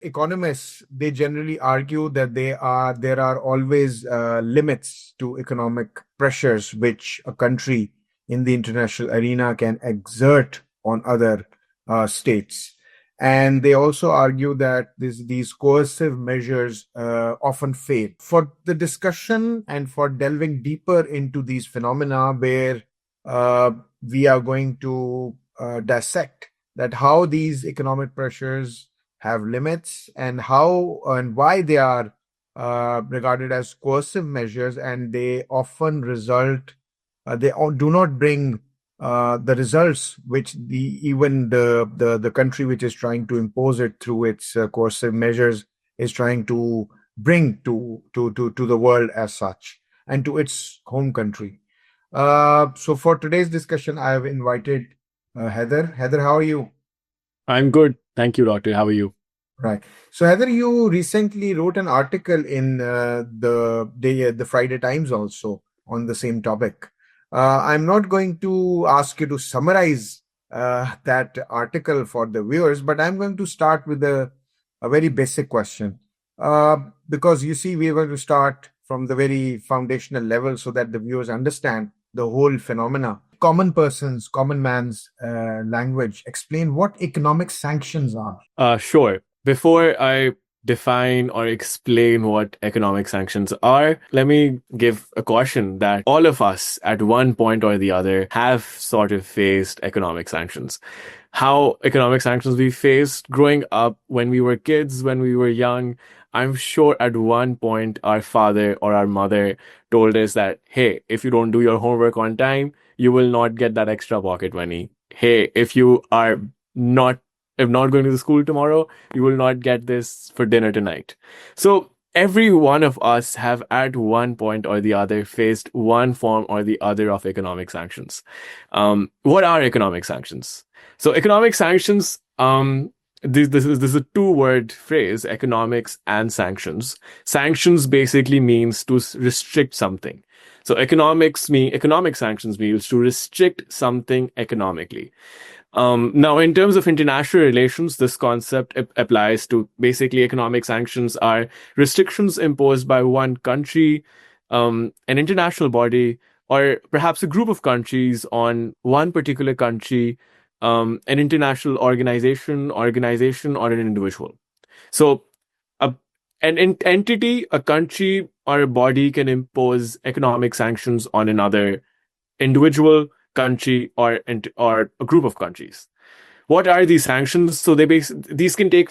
economists, they generally argue that there are always limits to economic pressures which a country in the international arena can exert on other states. And they also argue that these coercive measures often fail. For the discussion and for delving deeper into these phenomena, where uh, we are going to dissect that how these economic pressures have limits and how and why they are regarded as coercive measures, and they often result, do not bring the results which the country which is trying to impose it through its coercive measures is trying to bring to the world as such and to its home country. So for today's discussion, I have invited Heather. Heather, how are you? I'm good. Thank you, Doctor. How are you? Right. So Heather, you recently wrote an article in the Friday Times also on the same topic. I'm not going to ask you to summarize that article for the viewers, but I'm going to start with a very basic question. Uh, because you see, we're going to start from the very foundational level so that the viewers understand the whole phenomena. Common man's language, explain what economic sanctions are. Sure. Before I define or explain what economic sanctions are, let me give a caution that all of us at one point or the other have sort of faced economic sanctions. How economic sanctions we faced growing up when we were kids, when we were young, I'm sure at one point our father or our mother told us that, hey, if you don't do your homework on time, you will not get that extra pocket money. Hey, not if not going to the school tomorrow, you will not get this for dinner tonight. So every one of us have at one point or the other faced one form or the other of economic sanctions. What are economic sanctions? So economic sanctions, this is a two-word phrase, economics and sanctions. Sanctions basically means to restrict something. So economic sanctions means to restrict something economically. Now, in terms of international relations, this concept applies to basically economic sanctions are restrictions imposed by one country, an international body, or perhaps a group of countries on one particular country, an international organization, or an individual. So, a, an entity, a country, or a body can impose economic sanctions on another individual, country, or a group of countries. What are these sanctions? So these can take